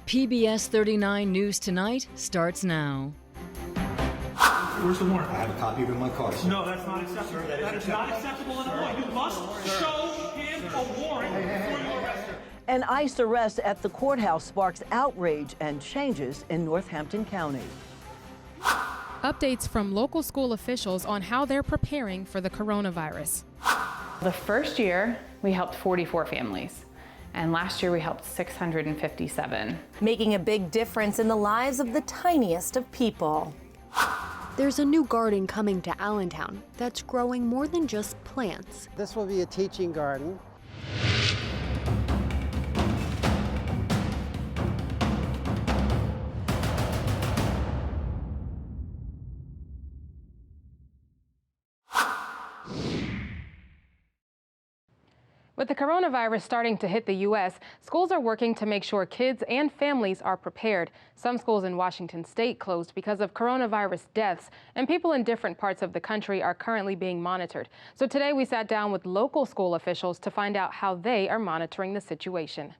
PBS 39 News Tonight starts now. Where's the warrant? I have a copy of it in my car, sir. No, that's not acceptable. That is not acceptable in the law. You must show him a warrant before you arrest him. An ICE arrest at the courthouse sparks outrage and changes in Northampton County. Updates from local school officials on how they're preparing for the coronavirus. The first year, we helped 44 families. And last year we helped 657. Making a big difference in the lives of the tiniest of people. There's a new garden coming to Allentown that's growing more than just plants. This will be a teaching garden. With the coronavirus starting to hit the U.S., schools are working to make sure kids and families are prepared. Some schools in Washington state closed because of coronavirus deaths, and people in different parts of the country are currently being monitored. So today we sat down with local school officials to find out how they are monitoring the situation.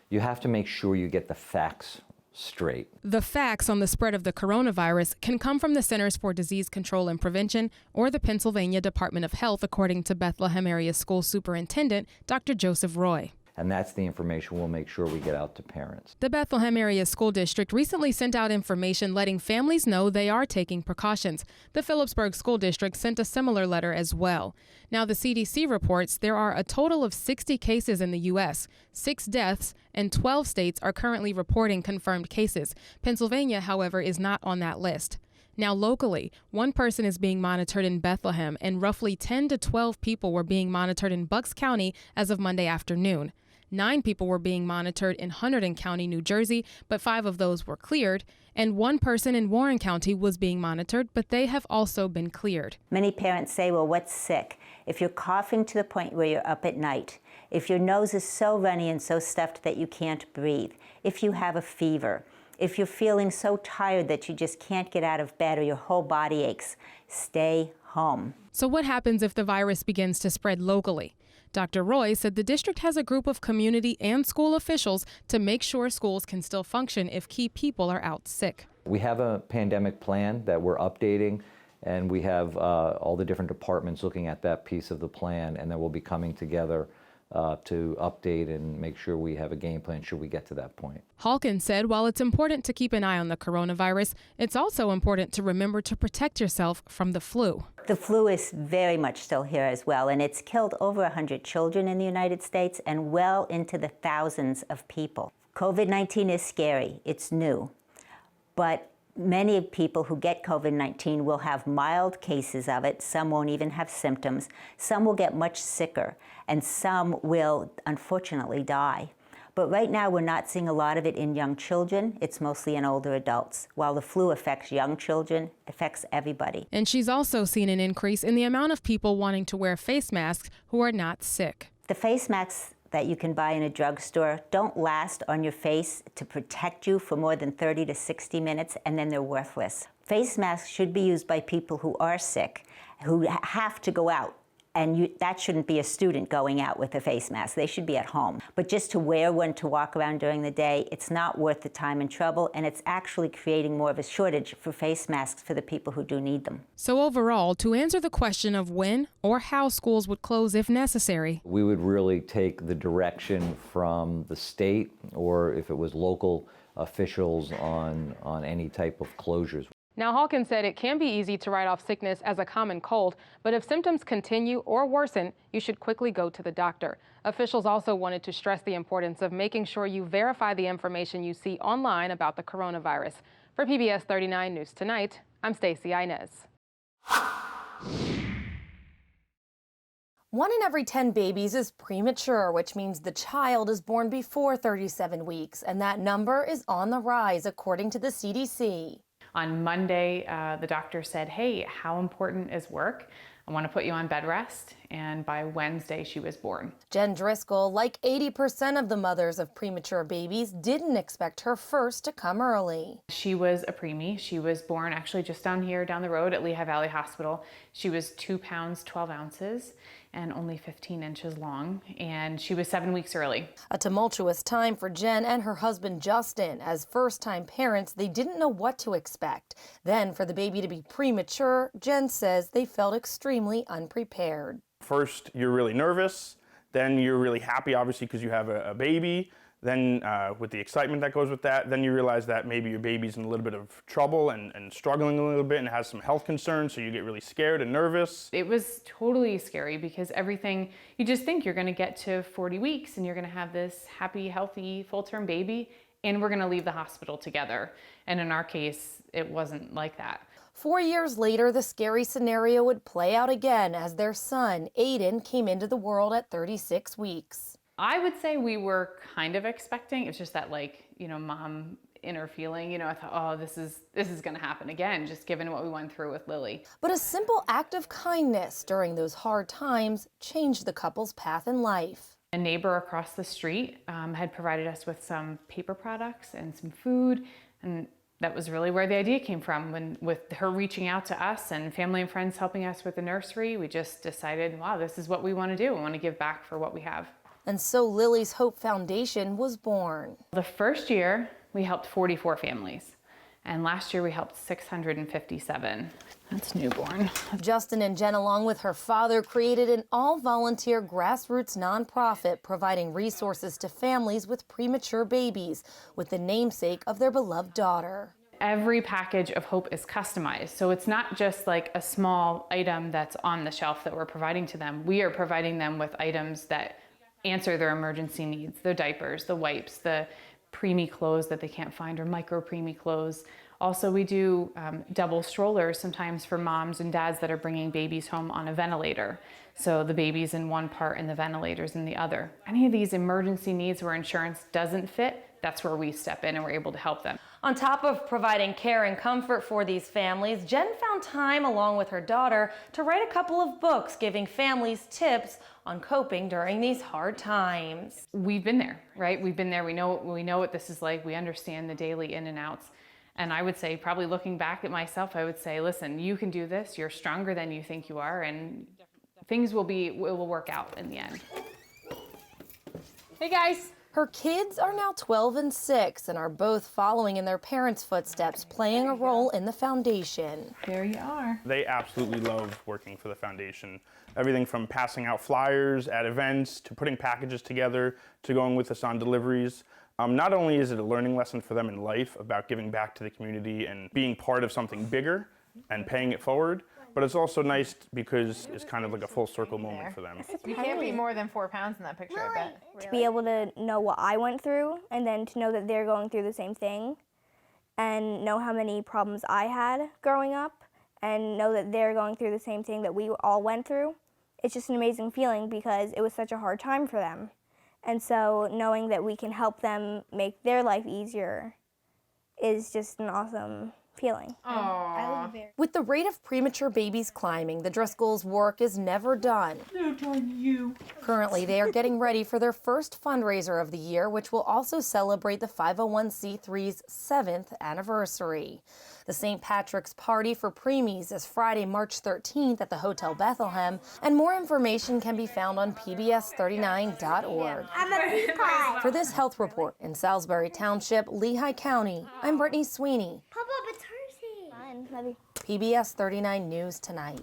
You have to make sure you get the facts straight. The facts on the spread of the coronavirus can come from the Centers for Disease Control and Prevention or the Pennsylvania Department of Health, according to Bethlehem Area School Superintendent Dr. Joseph Roy. And that's the information we'll make sure we get out to parents. The Bethlehem Area School District recently sent out information letting families know they are taking precautions. The Phillipsburg School District sent a similar letter as well. Now, the CDC reports there are a total of 60 cases in the U.S., 6 deaths, and 12 states are currently reporting confirmed cases. Pennsylvania, however, is not on that list. Now, locally, 1 person is being monitored in Bethlehem, and roughly 10 to 12 people were being monitored in Bucks County as of Monday afternoon. 9 people were being monitored in Hunterdon County, New Jersey, but 5 of those were cleared. And 1 person in Warren County was being monitored, but they have also been cleared. Many parents say, well, what's sick? If you're coughing to the point where you're up at night, if your nose is so runny and so stuffed that you can't breathe, if you have a fever, if you're feeling so tired that you just can't get out of bed or your whole body aches, stay home. So what happens if the virus begins to spread locally? Dr. Roy said the district has a group of community and school officials to make sure schools can still function if key people are out sick. We have a pandemic plan that we're updating, and we have all the different departments looking at that piece of the plan, and then we'll be coming together to update and make sure we have a game plan should we get to that point. Hawkins said while it's important to keep an eye on the coronavirus, it's also important to remember to protect yourself from the flu. The flu is very much still here as well, and it's killed over 100 children in the United States and well into the thousands of people. COVID-19 is scary. It's new. But many people who get COVID-19 will have mild cases of it. Some won't even have symptoms. Some will get much sicker, and some will, unfortunately, die. But right now, we're not seeing a lot of it in young children. It's mostly in older adults. While the flu affects young children, it affects everybody. And she's also seen an increase in the amount of people wanting to wear face masks who are not sick. The face masks that you can buy in a drugstore don't last on your face to protect you for more than 30 to 60 minutes, and then they're worthless. Face masks should be used by people who are sick, who have to go out. And that shouldn't be a student going out with a face mask. They should be at home. But just to wear one to walk around during the day, it's not worth the time and trouble, and it's actually creating more of a shortage for face masks for the people who do need them. So overall, to answer the question of when or how schools would close if necessary, we would really take the direction from the state, or if it was local officials, on any type of closures. Now, Hawkins said it can be easy to write off sickness as a common cold, but if symptoms continue or worsen, you should quickly go to the doctor. Officials also wanted to stress the importance of making sure you verify the information you see online about the coronavirus. For PBS 39 News Tonight, I'm Stacey Inez. 1 in every 10 babies is premature, which means the child is born before 37 weeks, and that number is on the rise, according to the CDC. On Monday, the doctor said, hey, how important is work? I want to put you on bed rest and by Wednesday she was born. Jen Driscoll, like 80% of the mothers of premature babies, didn't expect her first to come early. She was a preemie. She was born actually just down the road at Lehigh Valley Hospital. She was 2 pounds, 12 ounces and only 15 inches long, and she was 7 weeks early. A tumultuous time for Jen and her husband Justin. As first-time parents, they didn't know what to expect. Then for the baby to be premature, Jen says they felt extremely unprepared. First, you're really nervous, then you're really happy, obviously, because you have a baby. Then with the excitement that goes with that, then you realize that maybe your baby's in a little bit of trouble and struggling a little bit and has some health concerns, so you get really scared and nervous. It was totally scary because everything, you just think you're going to get to 40 weeks and you're going to have this happy, healthy, full-term baby, and we're going to leave the hospital together. And in our case, it wasn't like that. 4 years later, the scary scenario would play out again as their son, Aiden, came into the world at 36 weeks. I would say we were kind of expecting. It's just that, like, mom inner feeling, I thought, oh, this is going to happen again, just given what we went through with Lily. But a simple act of kindness during those hard times changed the couple's path in life. A neighbor across the street had provided us with some paper products and some food, and that was really where the idea came from. With her reaching out to us and family and friends helping us with the nursery, we just decided, wow, this is what we want to do. We want to give back for what we have. And so Lily's Hope Foundation was born. The first year, we helped 44 families. And last year, we helped 657. That's newborn. Justin and Jen, along with her father, created an all-volunteer grassroots nonprofit providing resources to families with premature babies with the namesake of their beloved daughter. Every package of Hope is customized, so it's not just like a small item that's on the shelf that we're providing to them. We are providing them with items that answer their emergency needs, the diapers, the wipes, the preemie clothes that they can't find, or micro preemie clothes. Also, we do double strollers sometimes for moms and dads that are bringing babies home on a ventilator. So the baby's in one part and the ventilator's in the other. Any of these emergency needs where insurance doesn't fit, that's where we step in and we're able to help them. On top of providing care and comfort for these families, Jen found time, along with her daughter, to write a couple of books giving families tips on coping during these hard times. We've been there, right? We've been there. We know what this is like. We understand the daily in and outs. And I would say, probably looking back at myself, I would say, listen, you can do this. You're stronger than you think you are, and things will work out in the end. Hey guys. Her kids are now 12 and 6 and are both following in their parents' footsteps, playing a role in the foundation. There you are. They absolutely love working for the foundation. Everything from passing out flyers at events, to putting packages together, to going with us on deliveries. Not only is it a learning lesson for them in life about giving back to the community and being part of something bigger and paying it forward, but it's also nice because it's kind of like a full circle moment for them. You can't be more than 4 pounds in that picture, I bet. To be able to know what I went through, and then to know that they're going through the same thing, and know how many problems I had growing up, and know that they're going through the same thing that we all went through. It's just an amazing feeling because it was such a hard time for them. And so knowing that we can help them make their life easier is just an awesome feeling. With the rate of premature babies climbing, the Driscolls' work is never done. No, darn you. Currently, they are getting ready for their first fundraiser of the year, which will also celebrate the 501c3's 7th anniversary. The St. Patrick's Party for Preemies is Friday, March 13th at the Hotel Bethlehem, and more information can be found on PBS39.org. For this health report in Salisbury Township, Lehigh County, I'm Brittany Sweeney. Papa, it's Hershey. Fine, love you. PBS 39 News Tonight.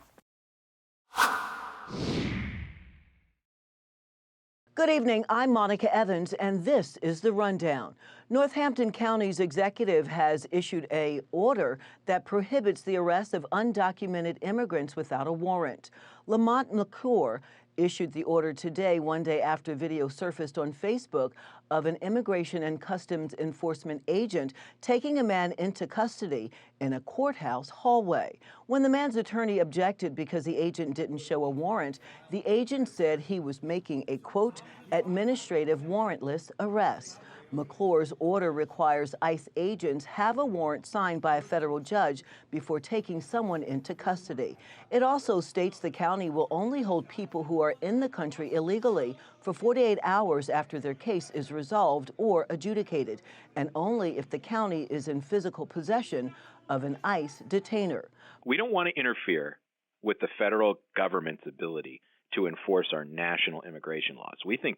Good evening, I'm Monica Evans, and this is The Rundown. Northampton County's executive has issued an order that prohibits the arrest of undocumented immigrants without a warrant. Lamont McClure issued the order today, one day after video surfaced on Facebook of an Immigration and Customs Enforcement agent taking a man into custody in a courthouse hallway. When the man's attorney objected because the agent didn't show a warrant, the agent said he was making a, quote, administrative warrantless arrest. McClure's order requires ICE agents have a warrant signed by a federal judge before taking someone into custody. It also states the county will only hold people who are in the country illegally for 48 hours after their case is resolved or adjudicated, and only if the county is in physical possession of an ICE detainer. We don't want to interfere with the federal government's ability to enforce our national immigration laws. We think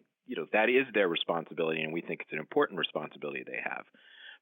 that is their responsibility, and we think it's an important responsibility they have.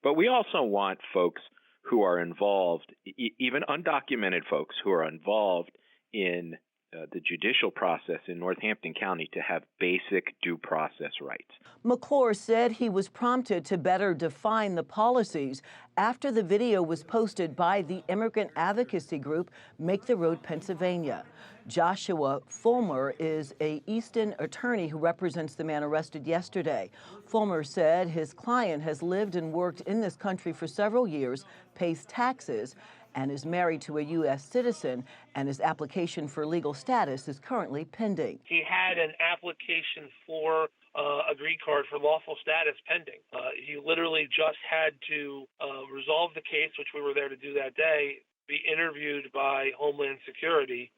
But we also want folks who are involved, even undocumented folks who are involved in the judicial process in Northampton County, to have basic due process rights. McClure said he was prompted to better define the policies after the video was posted by the immigrant advocacy group Make the Road Pennsylvania. Joshua Fulmer is an Easton attorney who represents the man arrested yesterday. Fulmer said his client has lived and worked in this country for several years, pays taxes, and is married to a U.S. citizen, and his application for legal status is currently pending. He had an application for a green card for lawful status pending. He literally just had to resolve the case, which we were there to do that day, be interviewed by Homeland Security,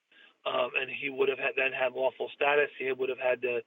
and he would have then had lawful status. He would have had to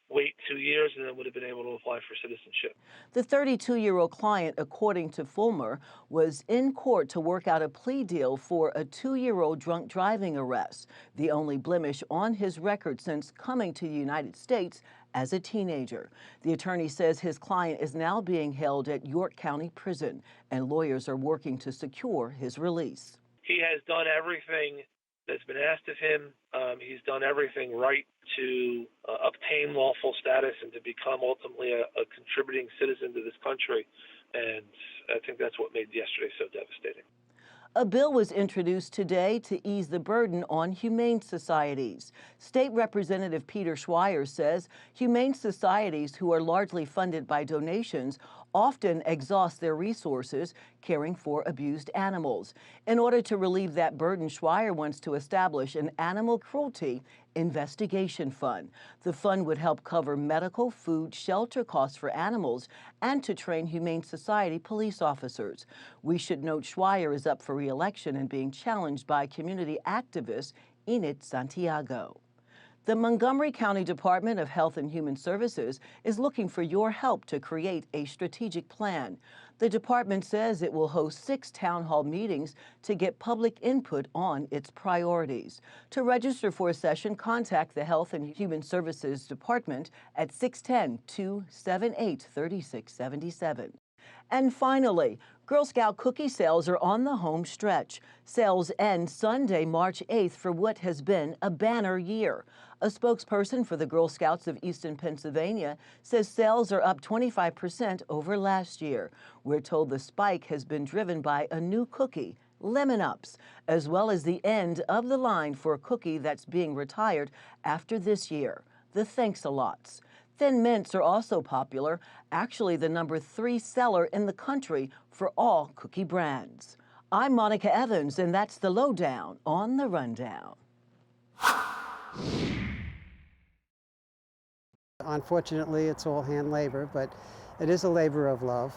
wait 2 years and then would have been able to apply for citizenship. The 32-year-old client, according to Fulmer, was in court to work out a plea deal for a 2-year-old drunk driving arrest, the only blemish on his record since coming to the United States as a teenager. The attorney says his client is now being held at York County Prison, and lawyers are working to secure his release. He has done everything that's been asked of him. He's done everything right to obtain lawful status and to become ultimately a contributing citizen to this country. And I think that's what made yesterday so devastating. A bill was introduced today to ease the burden on humane societies. State Representative Peter Schweier says humane societies, who are largely funded by donations, often exhaust their resources caring for abused animals. In order to relieve that burden, Schweier wants to establish an animal cruelty investigation fund. The fund would help cover medical, food, shelter costs for animals and to train Humane Society police officers. We should note Schweier is up for re-election and being challenged by community activist Enid Santiago. The Montgomery County Department of Health and Human Services is looking for your help to create a strategic plan. The department says it will host 6 town hall meetings to get public input on its priorities. To register for a session, contact the Health and Human Services Department at 610-278-3677. And finally, Girl Scout cookie sales are on the home stretch. Sales end Sunday, March 8th for what has been a banner year. A spokesperson for the Girl Scouts of Easton, Pennsylvania, says sales are up 25% over last year. We're told the spike has been driven by a new cookie, Lemon Ups, as well as the end of the line for a cookie that's being retired after this year, the Thanks-a-Lots. Thin Mints are also popular, actually the number 3 seller in the country for all cookie brands. I'm Monica Evans, and that's the lowdown on the rundown. Unfortunately, it's all hand labor, but it is a labor of love.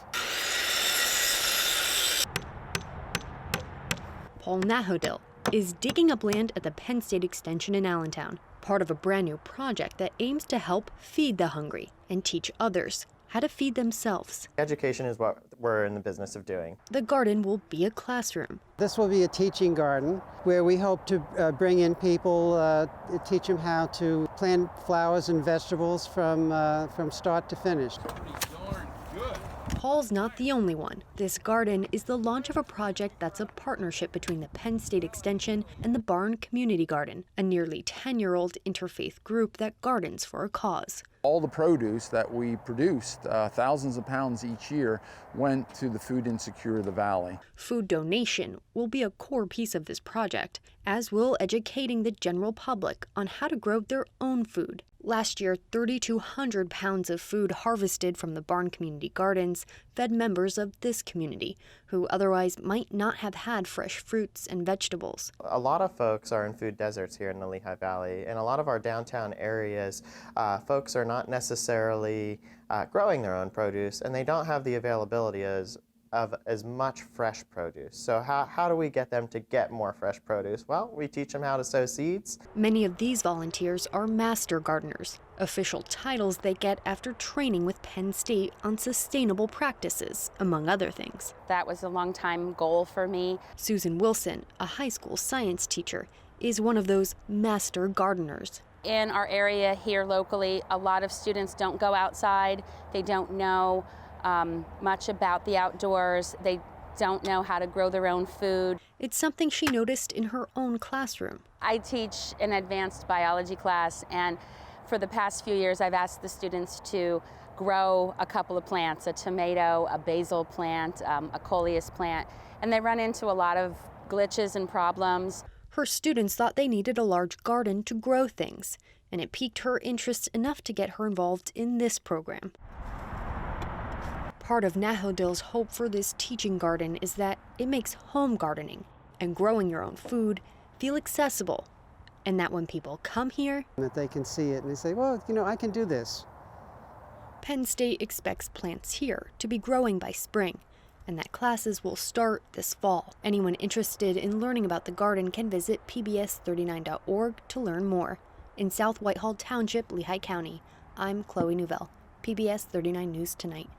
Paul Nahodil is digging up land at the Penn State Extension in Allentown, part of a brand new project that aims to help feed the hungry and teach others how to feed themselves. Education is what we're in the business of doing. The garden will be a classroom. This will be a teaching garden where we hope to bring in people, teach them how to plant flowers and vegetables from start to finish. Paul's not the only one. This garden is the launch of a project that's a partnership between the Penn State Extension and the Barn Community Garden, a nearly 10-year-old interfaith group that gardens for a cause. All the produce that we produced, thousands of pounds each year, went to the food insecure of the valley. Food donation will be a core piece of this project, as will educating the general public on how to grow their own food. Last year, 3,200 pounds of food harvested from the Barn Community Gardens fed members of this community, who otherwise might not have had fresh fruits and vegetables. A lot of folks are in food deserts here in the Lehigh Valley. In a lot of our downtown areas, folks are not necessarily growing their own produce, and they don't have the availability of as much fresh produce. So how do we get them to get more fresh produce? Well, we teach them how to sow seeds. Many of these volunteers are master gardeners, official titles they get after training with Penn State on sustainable practices, among other things. That was a long-time goal for me. Susan Wilson, a high school science teacher, is one of those master gardeners. In our area here locally, a lot of students don't go outside. They don't know much about the outdoors. They don't know how to grow their own food. It's something she noticed in her own classroom. I teach an advanced biology class, and for the past few years I've asked the students to grow a couple of plants, a tomato, a basil plant, a coleus plant, and they run into a lot of glitches and problems. Her students thought they needed a large garden to grow things, and it piqued her interest enough to get her involved in this program. Part of Nahodil's hope for this teaching garden is that it makes home gardening and growing your own food feel accessible, and that when people come here, that they can see it and they say, well, you know, I can do this. Penn State expects plants here to be growing by spring, and that classes will start this fall. Anyone interested in learning about the garden can visit PBS39.org to learn more. In South Whitehall Township, Lehigh County, I'm Chloe Nouvelle, PBS 39 News Tonight.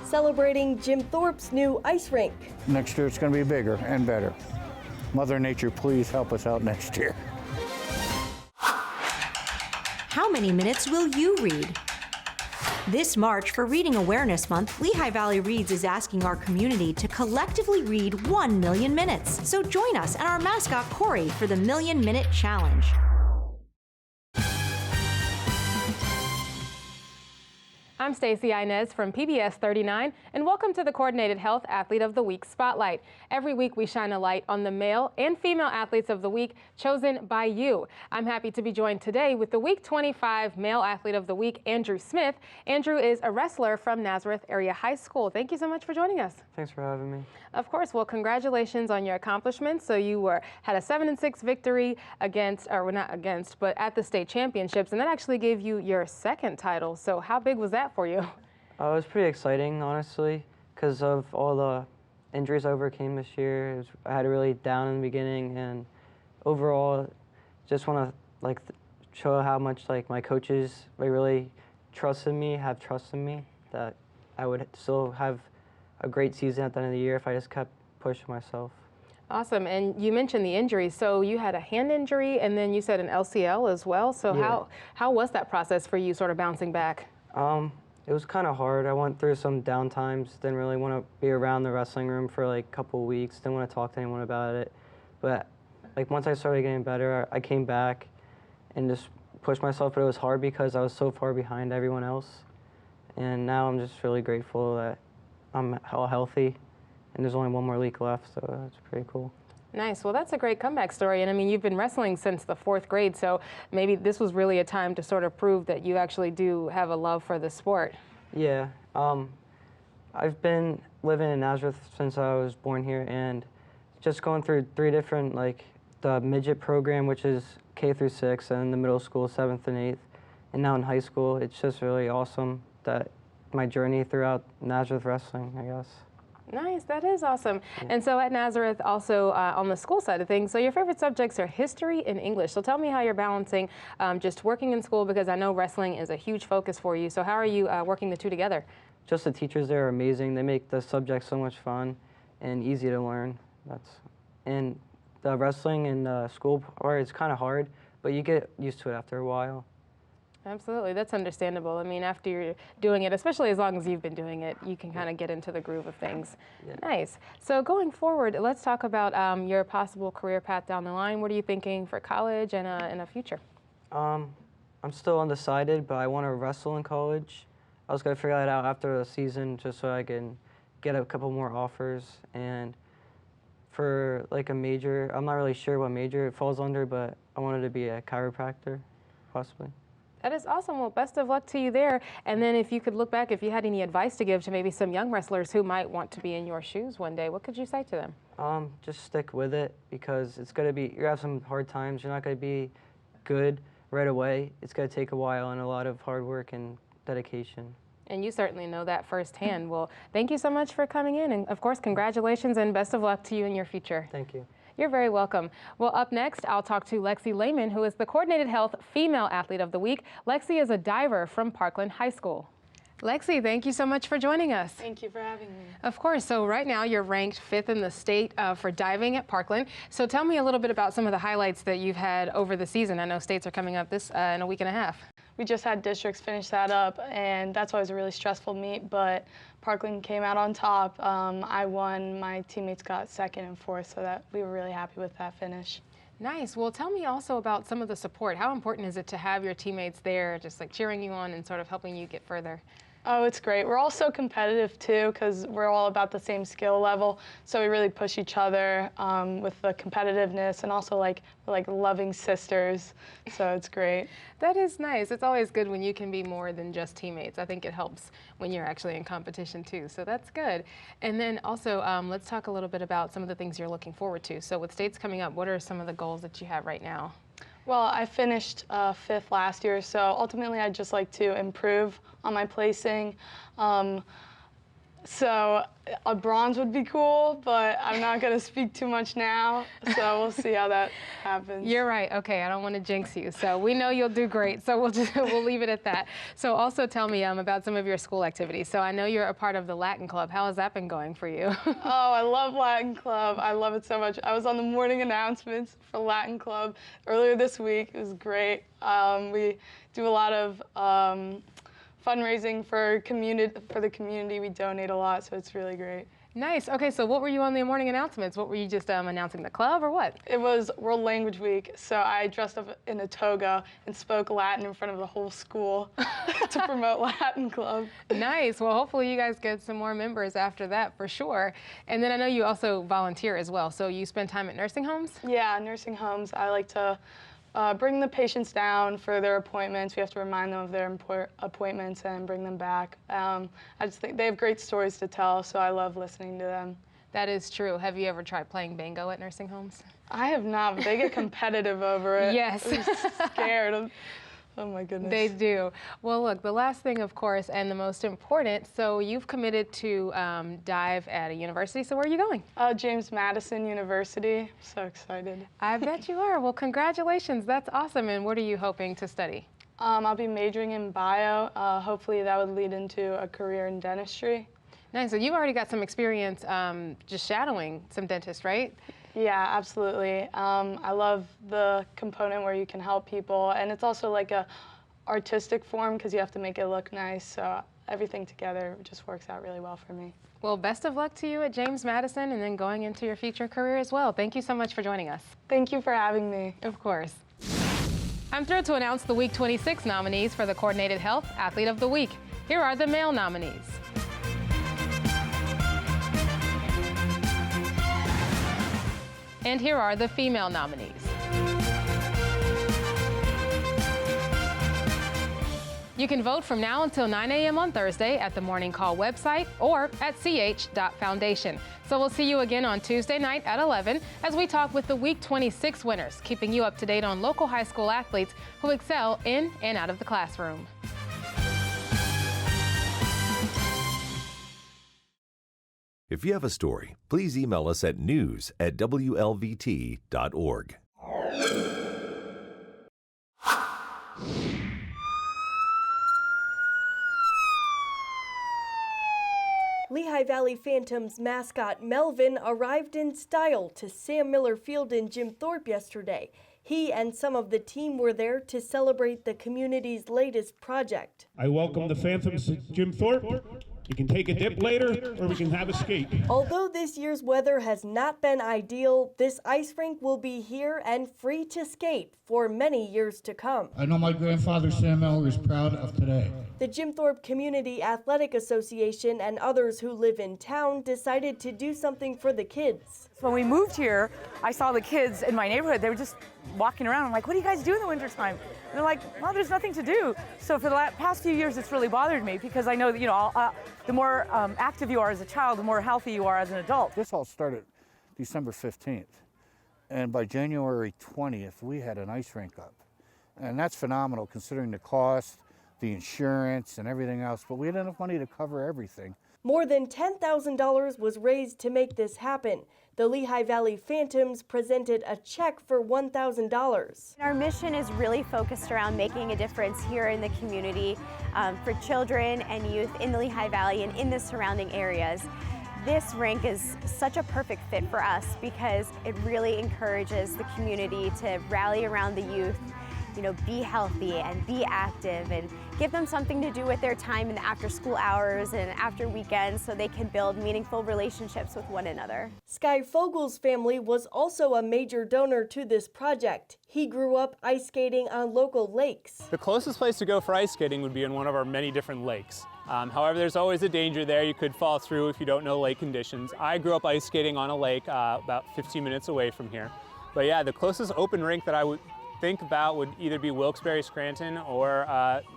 Celebrating Jim Thorpe's new ice rink. Next year it's going to be bigger and better. Mother Nature, please help us out next year. How many minutes will you read? This March, for Reading Awareness Month, Lehigh Valley Reads is asking our community to collectively read 1 million minutes. So join us and our mascot, Corey, for the Million Minute Challenge. I'm Stacey Inez from PBS 39, and welcome to the Coordinated Health Athlete of the Week Spotlight. Every week we shine a light on the male and female athletes of the week chosen by you. I'm happy to be joined today with the Week 25 Male Athlete of the Week, Andrew Smith. Andrew is a wrestler from Nazareth Area High School. Thank you so much for joining us. Thanks for having me. Of course. Well, congratulations on your accomplishments. So you had a 7-6 victory but at the state championships, and that actually gave you your second title. So how big was that for you? It was pretty exciting, honestly, because of all the injuries I overcame this year. I had it really down in the beginning, and overall, just want to show how much my coaches really trusted me, have trusted me, that I would still have a great season at the end of the year if I just kept pushing myself. Awesome. And you mentioned the injuries. So you had a hand injury, and then you said an LCL as well. So yeah. How was that process for you, sort of bouncing back? It was kind of hard. I went through some down times. Didn't really want to be around the wrestling room for a couple of weeks. Didn't want to talk to anyone about it. But once I started getting better, I came back and just pushed myself. But it was hard because I was so far behind everyone else. And now I'm just really grateful that I'm all healthy, and there's only one more week left, so that's pretty cool. Nice. Well, that's a great comeback story. And I mean, you've been wrestling since the 4th grade, so maybe this was really a time to sort of prove that you actually do have a love for the sport. Yeah. I've been living in Nazareth since I was born here, and just going through 3 different, the midget program, which is K through 6, and the middle school, 7th and 8th, and now in high school. It's just really awesome that my journey throughout Nazareth wrestling, I guess. Nice, that is awesome. Yeah. And so at Nazareth, also on the school side of things, so your favorite subjects are history and English. So tell me how you're balancing just working in school, because I know wrestling is a huge focus for you. So how are you working the two together? Just the teachers there are amazing. They make the subject so much fun and easy to learn. And the wrestling and the school part is kind of hard, but you get used to it after a while. Absolutely, that's understandable. I mean, after you're doing it, especially as long as you've been doing it, you can kind of get into the groove of things. Yeah. Nice. So going forward, let's talk about your possible career path down the line. What are you thinking for college and in a future? I'm still undecided, but I want to wrestle in college. I was going to figure that out after the season just so I can get a couple more offers. And for a major, I'm not really sure what major it falls under, but I wanted to be a chiropractor. possibly. That is awesome. Well, best of luck to you there. And then if you could look back, if you had any advice to give to maybe some young wrestlers who might want to be in your shoes one day, what could you say to them? Just stick with it, because it's going to be, you have some hard times. You're not going to be good right away. It's going to take a while and a lot of hard work and dedication. And you certainly know that firsthand. Well, thank you so much for coming in. And of course, congratulations and best of luck to you in your future. Thank you. You're very welcome. Well, up next, I'll talk to Lexi Lehman, who is the Coordinated Health Female Athlete of the Week. Lexi is a diver from Parkland High School. Lexi, thank you so much for joining us. Thank you for having me. Of course. So right now you're ranked 5th in the state for diving at Parkland. So tell me a little bit about some of the highlights that you've had over the season. I know states are coming up this in a week and a half. We just had districts finish that up, and that's why it was a really stressful meet, but Parkland came out on top. I won, my teammates got 2nd and 4th, so that we were really happy with that finish. Nice. Well, tell me also about some of the support. How important is it to have your teammates there, just like cheering you on and sort of helping you get further? Oh, it's great. We're all so competitive too, because we're all about the same skill level. So we really push each other with the competitiveness, and also we're like loving sisters. So it's great. That is nice. It's always good when you can be more than just teammates. I think it helps when you're actually in competition too. So that's good. And then also, let's talk a little bit about some of the things you're looking forward to. So with states coming up, what are some of the goals that you have right now? Well, I finished 5th last year, so ultimately I'd just like to improve on my placing. So a bronze would be cool, but I'm not going to speak too much now, so we'll see how that happens. You're right. Okay, I don't want to jinx you. So we know you'll do great, so we'll leave it at that. So also tell me about some of your school activities. So I know you're a part of the Latin Club. How has that been going for you? Oh, I love Latin Club. I love it so much. I was on the morning announcements for Latin Club earlier this week. It was great. We do a lot of fundraising for the community. We donate a lot, so it's really great. Nice. Okay, so what were you on the morning announcements? What were you just announcing the club or what? It was World Language Week, so I dressed up in a toga and spoke Latin in front of the whole school to promote Latin Club. Nice. Well, hopefully you guys get some more members after that for sure. And then I know you also volunteer as well, so you spend time at nursing homes? Yeah, nursing homes. I like to bring the patients down for their appointments. We have to remind them of their appointments and bring them back. I just think they have great stories to tell, so I love listening to them. That is true. Have you ever tried playing bingo at nursing homes? I have not, but they get competitive over it. Yes. I'm scared. Oh my goodness. They do. Well, look, the last thing, of course, and the most important, so you've committed to dive at a university, so where are you going? James Madison University. So excited. I bet you are. Well, congratulations. That's awesome. And what are you hoping to study? I'll be majoring in bio. Hopefully that would lead into a career in dentistry. Nice. So you've already got some experience just shadowing some dentists, right? Yeah, absolutely. I love the component where you can help people, and it's also like a artistic form because you have to make it look nice, so everything together just works out really well for me. Well, best of luck to you at James Madison and then going into your future career as well. Thank you so much for joining us. Thank you for having me. Of course. I'm thrilled to announce the Week 26 nominees for the Coordinated Health Athlete of the Week. Here are the male nominees. And here are the female nominees. You can vote from now until 9 a.m. on Thursday at the Morning Call website or at ch.foundation. So we'll see you again on Tuesday night at 11 as we talk with the Week 26 winners, keeping you up to date on local high school athletes who excel in and out of the classroom. If you have a story, please email us at news@wlvt.org. Lehigh Valley Phantoms mascot Melvin arrived in style to Sam Miller Field in Jim Thorpe yesterday. He and some of the team were there to celebrate the community's latest project. I welcome the Phantoms to Jim Thorpe. You can take a dip later, or we can have a skate. Although this year's weather has not been ideal, this ice rink will be here and free to skate for many years to come. I know my grandfather Sam Miller is proud of today. The Jim Thorpe Community Athletic Association and others who live in town decided to do something for the kids. When we moved here, I saw the kids in my neighborhood. They were just walking around. I'm like, what do you guys do in the wintertime? And they're like, well, there's nothing to do. So for the past few years, it's really bothered me because I know that, the more active you are as a child, the more healthy you are as an adult. This all started December 15th. And by January 20th, we had an ice rink up. And that's phenomenal considering the cost, the insurance, and everything else. But we had enough money to cover everything. More than $10,000 was raised to make this happen. The Lehigh Valley Phantoms presented a check for $1,000. Our mission is really focused around making a difference here in the community for children and youth in the Lehigh Valley and in the surrounding areas. This rink is such a perfect fit for us because it really encourages the community to rally around the youth, be healthy and be active and give them something to do with their time in the after school hours and after weekends so they can build meaningful relationships with one another. Sky Fogel's family was also a major donor to this project. He grew up ice skating on local lakes. The closest place to go for ice skating would be in one of our many different lakes. However, there's always a danger there. You could fall through if you don't know lake conditions. I grew up ice skating on a lake about 15 minutes away from here. But yeah, the closest open rink that I would think about would either be Wilkes-Barre, Scranton, or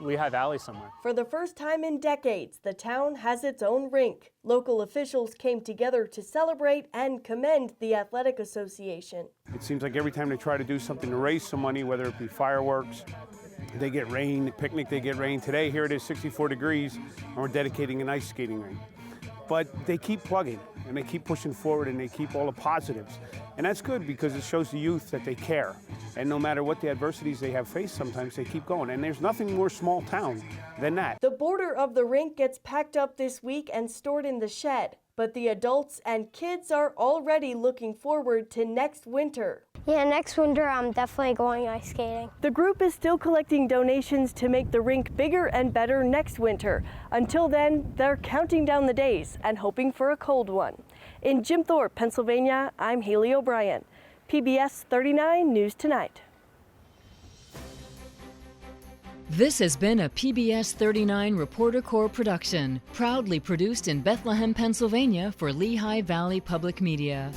Lehigh Valley somewhere. For the first time in decades, the town has its own rink. Local officials came together to celebrate and commend the Athletic Association. It seems like every time they try to do something to raise some money, whether it be fireworks, they get rain, picnic, they get rain. Today, here it is 64 degrees, and we're dedicating an ice skating rink. But they keep plugging, and they keep pushing forward, and they keep all the positives. And that's good because it shows the youth that they care. And no matter what the adversities they have faced, sometimes they keep going. And there's nothing more small town than that. The border of the rink gets packed up this week and stored in the shed. But the adults and kids are already looking forward to next winter. Yeah, next winter I'm definitely going ice skating. The group is still collecting donations to make the rink bigger and better next winter. Until then, they're counting down the days and hoping for a cold one. In Jim Thorpe, Pennsylvania, I'm Haley O'Brien. PBS 39 News Tonight. This has been a PBS 39 Reporter Corps production, proudly produced in Bethlehem, Pennsylvania for Lehigh Valley Public Media.